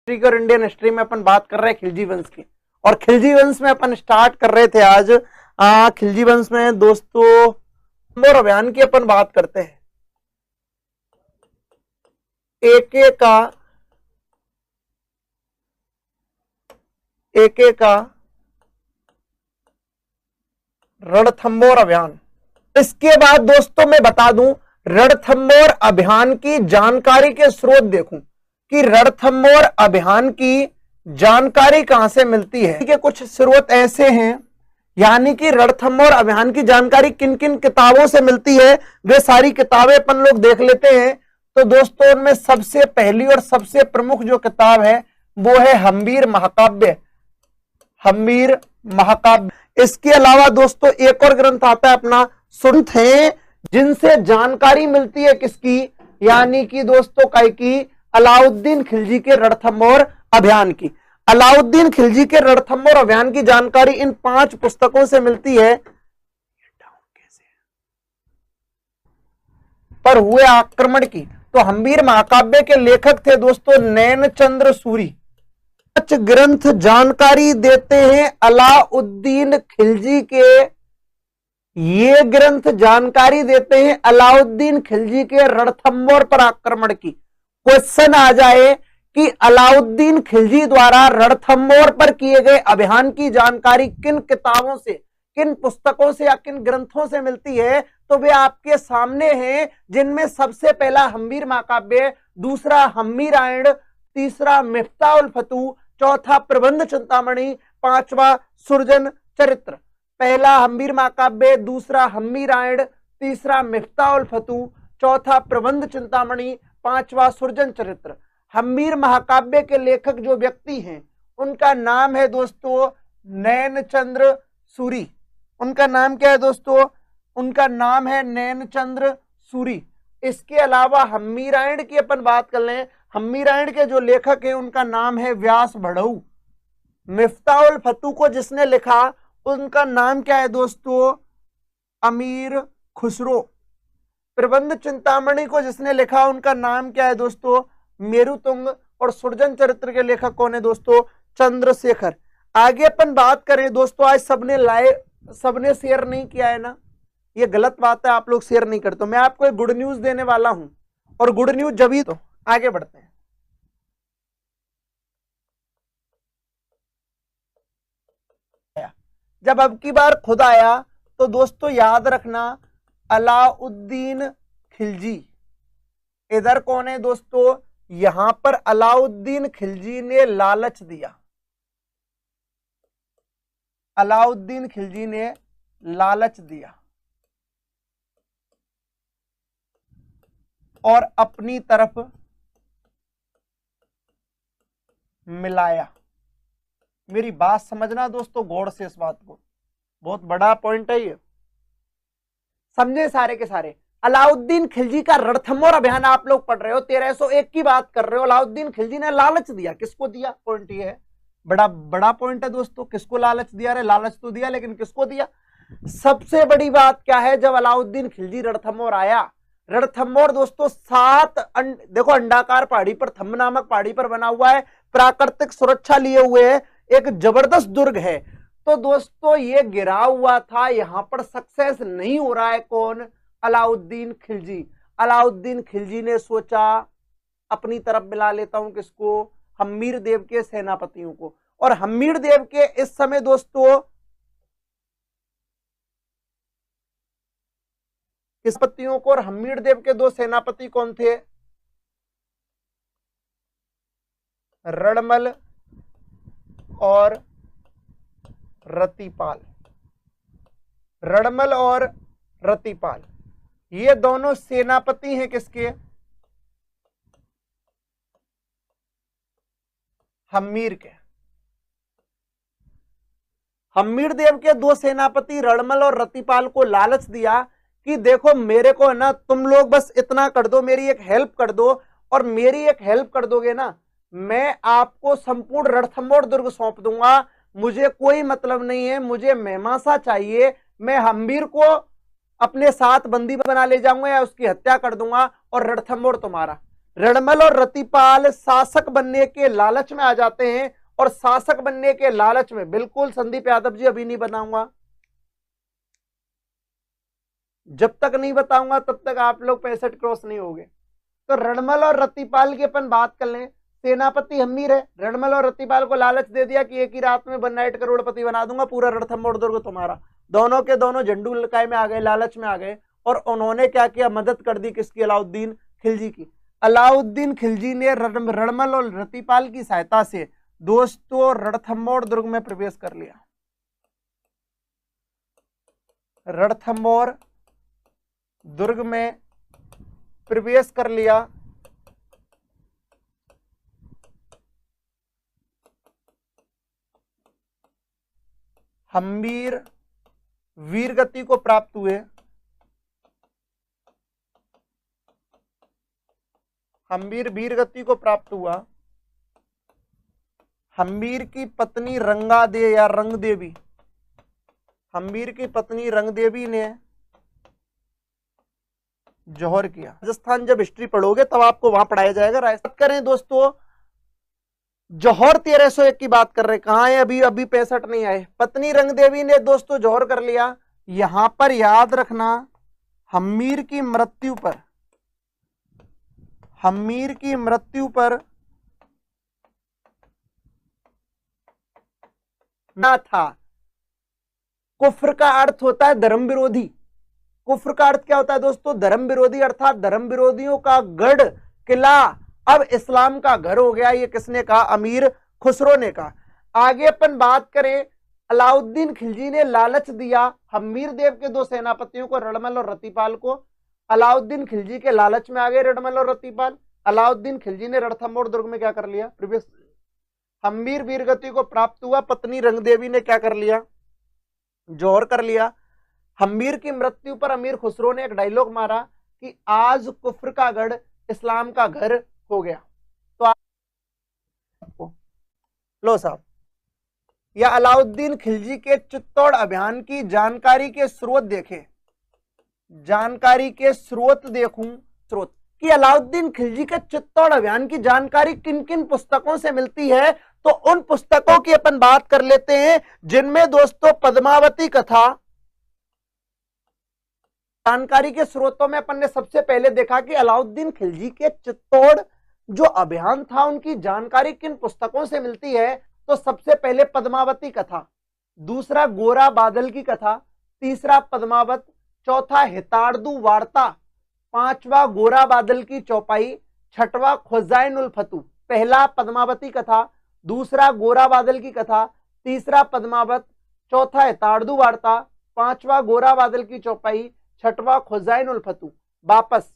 History और Indian history में अपन बात कर रहे हैं खिलजी वंश की, और खिलजी वंश में अपन स्टार्ट कर रहे थे आज। खिलजी वंश में दोस्तों रणथंभौर अभियान की अपन बात करते हैं। एक का रणथंभौर अभियान। इसके बाद दोस्तों मैं बता दूं, रणथंभौर अभियान की जानकारी के स्रोत देखूं कि रणथंभौर अभियान की जानकारी कहां से मिलती है। कि कुछ स्रोत ऐसे हैं, यानी कि रणथंभौर अभियान की जानकारी किन किन किताबों से मिलती है, वे सारी किताबें अपन लोग देख लेते हैं। तो दोस्तों उनमें सबसे पहली और सबसे प्रमुख जो किताब है वो है हम्मीर महाकाव्य। हम्मीर महाकाव्य। इसके अलावा दोस्तों एक और ग्रंथ आता है अपना सुरथ है, जिनसे जानकारी मिलती है किसकी, यानी कि दोस्तों कई की अलाउद्दीन खिलजी के रणथंभौर अभियान की। अलाउद्दीन खिलजी के रणथंभौर अभियान की जानकारी इन 5 पुस्तकों से मिलती है। पर हुए आक्रमण की, तो हम्मीर महाकाव्य के लेखक थे दोस्तों नैनचंद्र सूरी। 5 ग्रंथ जानकारी देते हैं अलाउद्दीन खिलजी के, ये ग्रंथ जानकारी देते हैं अलाउद्दीन खिलजी के रणथंभौर पर आक्रमण की। क्वेश्चन आ जाए कि अलाउद्दीन खिलजी द्वारा रणथंभौर पर किए गए अभियान की जानकारी किन किताबों से, किन पुस्तकों से या किन ग्रंथों से मिलती है, तो वे आपके सामने हैं, जिनमें सबसे पहला हम्मीर महाकाव्य, दूसरा हम्मी रामायण, तीसरा मिफ्ता उल फतू, चौथा प्रबंध चिंतामणि, पांचवा सुरजन चरित्र। पहला हम्मीर महाकाव्य, दूसरा हम्मी रामायण, तीसरा मिफ्ता उल फतू, चौथा प्रबंध चिंतामणि, पांचवा सुरजन चरित्र। हम्मीर महाकाव्य के लेखक जो व्यक्ति हैं उनका नाम है दोस्तों नैनचंद्र सूरी। उनका नाम क्या है दोस्तों, उनका नाम है नैनचंद्र सूरी। इसके अलावा हम्मी रामायण की अपन बात कर लें, हम्मी रामायण के जो लेखक हैं उनका नाम है व्यास भड़ऊ। मिफ्ता उल फतू को जिसने लिखा उनका नाम क्या है दोस्तों, अमीर खुसरो। प्रबंध चिंतामणि को जिसने लिखा उनका नाम क्या है दोस्तों, मेरुतुंग। और सुरजन चरित्र के लेखक कौन है दोस्तों, चंद्रशेखर। आगे अपन बात करें दोस्तों, आज सबने शेयर नहीं किया है ना, ये गलत बात है, आप लोग शेयर नहीं करते। मैं आपको एक गुड न्यूज देने वाला हूं, और गुड न्यूज जब ही, तो आगे बढ़ते हैं। जब अब की बार खुद आया तो दोस्तों याद रखना अलाउद्दीन खिलजी। इधर कौन है दोस्तों, यहां पर अलाउद्दीन खिलजी ने लालच दिया। अलाउद्दीन खिलजी ने लालच दिया और अपनी तरफ मिलाया। मेरी बात समझना दोस्तों गौर से, इस बात को, बहुत बड़ा पॉइंट है ये, समझे सारे के सारे। अलाउद्दीन खिलजी का रणथंभौर अभियान आप लोग पढ़ रहे हो, 1301 की बात कर रहे हो। अलाउद्दीन खिलजी ने लालच दिया, किसको दिया, पॉइंट ये है, बड़ा पॉइंट है दोस्तों। किसको लालच दिया, रे लालच तो दिया, लेकिन किसको दिया। सबसे बड़ी बात क्या है, जब अलाउद्दीन खिलजी रणथंभौर आया, रणथंभौर दोस्तों 7 देखो अंडाकार पहाड़ी पर, थंब नामक पहाड़ी पर बना हुआ है, प्राकृतिक सुरक्षा लिए हुए है, एक जबरदस्त दुर्ग है। तो दोस्तों ये गिरा हुआ था, यहां पर सक्सेस नहीं हो रहा है। कौन, अलाउद्दीन खिलजी। अलाउद्दीन खिलजी ने सोचा अपनी तरफ मिला लेता हूं, किसको, हम्मीर देव के सेनापतियों को। और हम्मीर देव के इस समय दोस्तों किस पतियों को, और हम्मीर देव के 2 सेनापति कौन थे, रणमल और रतिपाल। रणमल और रतिपाल ये दोनों सेनापति हैं किसके, हम्मीर के। हम्मीर देव के 2 सेनापति रणमल और रतिपाल को लालच दिया कि देखो मेरे को है ना, तुम लोग बस इतना कर दो, मेरी एक हेल्प कर दो, और मेरी एक हेल्प कर दोगे ना, मैं आपको संपूर्ण रणथंभौर दुर्ग सौंप दूंगा। मुझे कोई मतलब नहीं है, मुझे मेमांसा चाहिए, मैं हम्मीर को अपने साथ बंदी बना ले जाऊंगा या उसकी हत्या कर दूंगा और रणथंभौर तुम्हारा। रणमल और रतिपाल शासक बनने के लालच में आ जाते हैं, और शासक बनने के लालच में, बिल्कुल संदीप यादव जी अभी नहीं बताऊंगा, जब तक नहीं बताऊंगा तब तक आप लोग 65 क्रॉस नहीं होगे। तो रणमल और रतिपाल की अपन बात कर लें। सेनापति हम्मीर है, रणमल और रतिपाल को लालच दे दिया कि एक ही रात में 1 नाइट करोड़पति बना दूंगा, पूरा रणथंभौर दुर्ग तुम्हारा। दोनों के दोनों झंडू लड़काई में आ गए, लालच में आ गए, और उन्होंने क्या किया, मदद कर दी किसकी, अलाउद्दीन खिलजी की। अलाउद्दीन खिलजी ने रणमल और रतिपाल की सहायता से दोस्तों रणथंभौर दुर्ग में प्रवेश कर लिया। रणथंभौर दुर्ग में प्रवेश कर लिया। हम्मीर वीरगति को प्राप्त हुए। हम्मीर वीरगति को प्राप्त हुआ। हम्मीर की पत्नी रंगादे या रंगदेवी, हम्मीर की पत्नी रंगदेवी ने जौहर किया। राजस्थान जब हिस्ट्री पढ़ोगे तब आपको वहां पढ़ाया जाएगा। राजस्थान करें दोस्तों, जौहर 1301 की बात कर रहे, कहां है अभी, अभी 65 नहीं आए। पत्नी रंगदेवी ने दोस्तों जौहर कर लिया। यहां पर याद रखना, हम्मीर की मृत्यु पर, हम्मीर की मृत्यु पर ना था। कुफ्र का अर्थ होता है धर्म विरोधी। कुफ्र का अर्थ क्या होता है दोस्तों, धर्म विरोधी, अर्थात धर्म विरोधियों का गढ़ किला अब इस्लाम का घर हो गया। ये किसने कहा, अमीर खुसरो ने कहा। आगे अपन बात करें, अलाउद्दीन खिलजी ने लालच दिया हम्मीर देव के 2 सेनापतियों को, रणमल और रतिपाल को। अलाउद्दीन खिलजी के लालच में आ गए रणमल और रतिपाल। अलाउद्दीन खिलजी ने रणथंभौर दुर्ग में क्या कर लिया, प्रवेश। हम्मीर वीरगति को प्राप्त हुआ। पत्नी रंगदेवी ने क्या कर लिया, जौहर कर लिया। हम्मीर की मृत्यु पर अमीर खुसरो ने एक डायलॉग मारा कि आज कुफ्र का गढ़ इस्लाम का घर हो गया। तो आपको लो साहब, या अलाउद्दीन खिलजी के चित्तौड़ अभियान की जानकारी के स्रोत देखें। जानकारी के स्रोत देखूं, स्रोत कि अलाउद्दीन खिलजी के चित्तौड़ अभियान की जानकारी किन किन पुस्तकों से मिलती है, तो उन पुस्तकों की अपन बात कर लेते हैं जिनमें दोस्तों पद्मावती कथा। जानकारी के स्रोतों में अपन ने सबसे पहले देखा कि अलाउद्दीन खिलजी के चित्तौड़ जो अभियान था उनकी जानकारी किन पुस्तकों से मिलती है, तो सबसे पहले पद्मावती कथा, दूसरा गोरा बादल की कथा, तीसरा पद्मावत, चौथा हितार्दू वार्ता, पांचवा गोरा बादल की चौपाई, छठवां खुजाइन उल फतू। पहला पद्मावती कथा, दूसरा गोरा बादल की कथा, तीसरा पद्मावत, चौथा हितार्दू वार्ता, पांचवा गोरा बादल की चौपाई, छठवां खुजाइन उल फतू। वापस,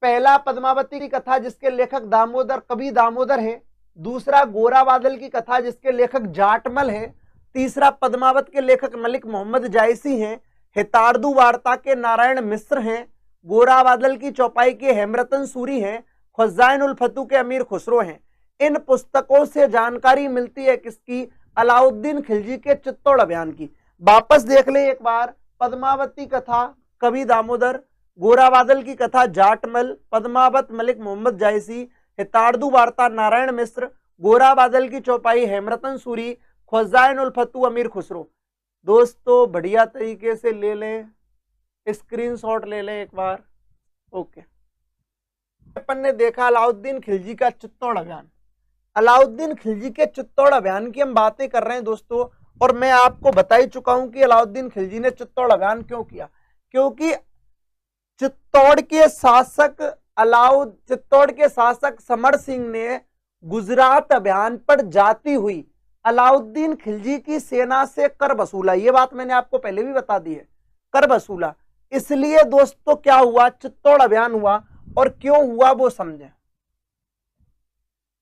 पहला पद्मावती की कथा जिसके लेखक दामोदर, कवि दामोदर हैं। दूसरा गोरा बादल की कथा जिसके लेखक जाटमल हैं। तीसरा पद्मावत के लेखक मलिक मोहम्मद जायसी हैं। हितार्दू वार्ता के नारायण मिश्र हैं। गोरा बादल की चौपाई के हेमरतन सूरी हैं। खुजाइन उल फतू के अमीर खुसरो हैं। इन पुस्तकों से जानकारी मिलती है किसकी, अलाउद्दीन खिलजी के चित्तौड़ अभियान की। वापस देख ले एक बार, पद्मावती कथा कवि दामोदर, गोरा बादल की कथा जाटमल, पद्मावत मलिक मोहम्मद जायसी, हितार्दू वार्ता नारायण मिश्र, गोरा बादल की चौपाई हेमरतन सूरी, खुजाइन उल फतू अमीर खुसरो। दोस्तों बढ़िया तरीके से ले लें, स्क्रीनशॉट ले लें एक बार। ओके, अपन ने देखा अलाउद्दीन खिलजी का चित्तौड़ अभियान। अलाउद्दीन खिलजी के चित्तौड़ अभियान की हम बातें कर रहे हैं दोस्तों, और मैं आपको बता ही चुका हूं कि अलाउद्दीन खिलजी ने चित्तौड़ अभियान क्यों किया। क्योंकि चित्तौड़ के शासक समर सिंह ने गुजरात अभियान पर जाती हुई अलाउद्दीन खिलजी की सेना से कर वसूला। यह बात मैंने आपको पहले भी बता दी है, कर वसूला। इसलिए दोस्तों क्या हुआ, चित्तौड़ अभियान हुआ। और क्यों हुआ वो समझें।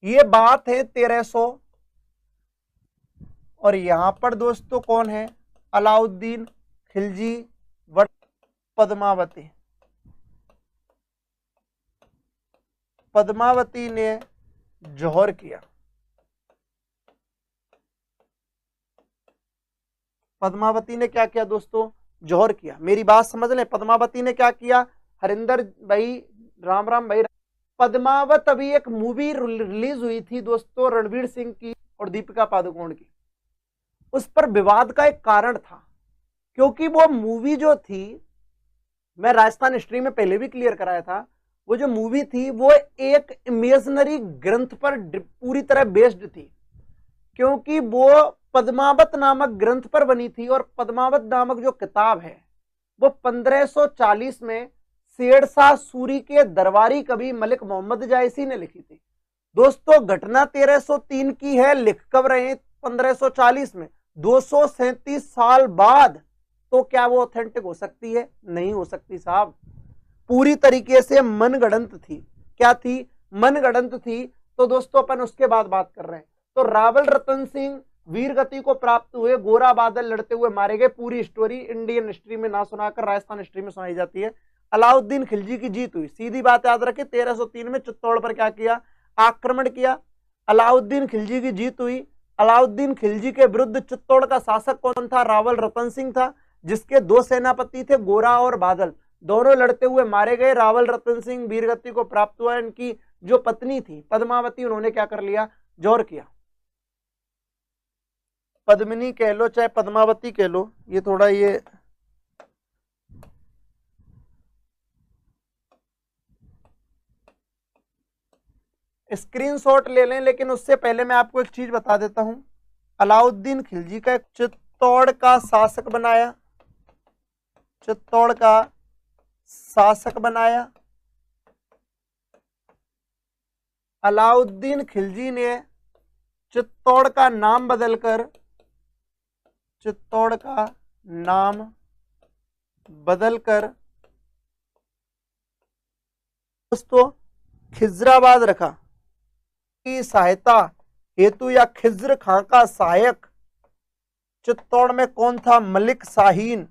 ये बात है 1300, और यहां पर दोस्तों कौन है, अलाउद्दीन खिलजी व पद्मावती। पद्मावती ने जौहर किया। पद्मावती ने क्या किया दोस्तों, जौहर किया। मेरी बात समझ लें, पद्मावती ने क्या किया, हरिंदर भाई राम राम भाई। पद्मावत अभी एक मूवी रिलीज हुई थी दोस्तों, रणवीर सिंह की और दीपिका पादुकोण की। उस पर विवाद का एक कारण था, क्योंकि वो मूवी जो थी, मैं राजस्थान हिस्ट्री में पहले भी क्लियर कराया था, वो जो मूवी थी वो एक इमेजिनरी ग्रंथ पर पूरी तरह बेस्ड थी, क्योंकि वो पद्मावत नामक ग्रंथ पर बनी थी। और पद्मावत नामक जो किताब है वो 1540 में शेरशाह सूरी के दरबारी कवि मलिक मोहम्मद जायसी ने लिखी थी। दोस्तों घटना 1303 की है, लिख कब रहे 1540 में, 237 साल बाद। तो क्या वो ऑथेंटिक हो सकती है? नहीं हो सकती साहब, पूरी तरीके से मनगढ़ंत थी। क्या थी? मनगढ़ंत थी। तो दोस्तों अपन उसके बाद बात कर रहे हैं। तो रावल रतन सिंह वीर गति को प्राप्त हुए, गोरा बादल लड़ते हुए मारे गए। पूरी स्टोरी इंडियन हिस्ट्री में ना सुनाकर राजस्थान हिस्ट्री में सुनाई जाती है। अलाउद्दीन खिलजी की जीत हुई, सीधी बात याद रखें। 1303 में चित्तौड़ पर क्या किया? आक्रमण किया। अलाउद्दीन खिलजी की जीत हुई। अलाउद्दीन खिलजी के विरुद्ध चित्तौड़ का शासक कौन था? रावल रतन सिंह था, जिसके दो सेनापति थे, गोरा और बादल। दोनों लड़ते हुए मारे गए। रावल रतन सिंह वीरगति को प्राप्त हुआ। इनकी जो पत्नी थी पद्मावती, उन्होंने क्या कर लिया? जौहर किया। पद्मिनी कह लो चाहे पद्मावती कह लो, ये थोड़ा ये स्क्रीनशॉट ले लें, लेकिन उससे पहले मैं आपको एक चीज बता देता हूं। अलाउद्दीन खिलजी का एक चित्तौड़ का शासक बनाया, चित्तौड़ का शासक बनाया। अलाउद्दीन खिलजी ने चित्तौड़ का नाम बदलकर, चित्तौड़ का नाम बदलकर दोस्तों खिजराबाद रखा। की सहायता हेतु या खिज्र खां का सहायक चित्तौड़ में कौन था? मलिक शाहीन।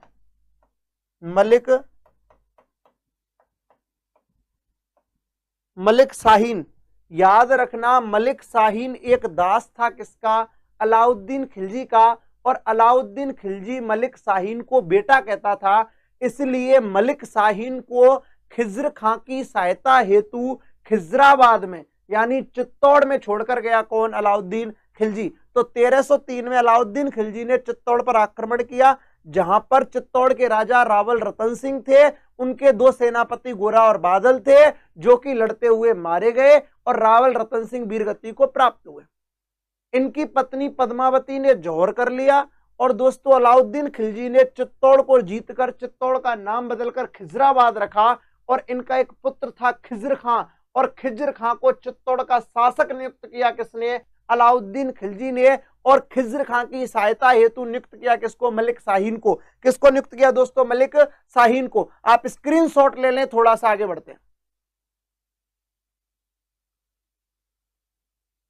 मलिक शाहीन, याद रखना, मलिक शाहीन एक दास था किसका? अलाउद्दीन खिलजी का। और अलाउद्दीन खिलजी मलिक शाहीन को बेटा कहता था, इसलिए मलिक शाहीन को खिज्र खां की सहायता हेतु खिजराबाद में यानी चित्तौड़ में छोड़कर गया। कौन? अलाउद्दीन खिलजी। तो 1303 में अलाउद्दीन खिलजी ने चित्तौड़ पर आक्रमण किया, जहां पर चित्तौड़ के राजा रावल रतन सिंह थे, उनके दो सेनापति गोरा और बादल थे, जो कि लड़ते हुए मारे गए और रावल रतन सिंह वीरगति को प्राप्त हुए। इनकी पत्नी पद्मावती ने जौहर कर लिया। और दोस्तों अलाउद्दीन खिलजी ने चित्तौड़ को जीतकर चित्तौड़ का नाम बदलकर खिजराबाद रखा। और इनका एक पुत्र था खिज्र खां, और खिज्र खां को चित्तौड़ का शासक नियुक्त किया किसने? अलाउद्दीन खिलजी ने। और खिज्र खां की सहायता हेतु नियुक्त किया किसको? मलिक शाहीन को। किसको नियुक्त किया दोस्तों? मलिक शाहीन को। आप स्क्रीनशॉट ले लें, थोड़ा सा आगे बढ़ते हैं।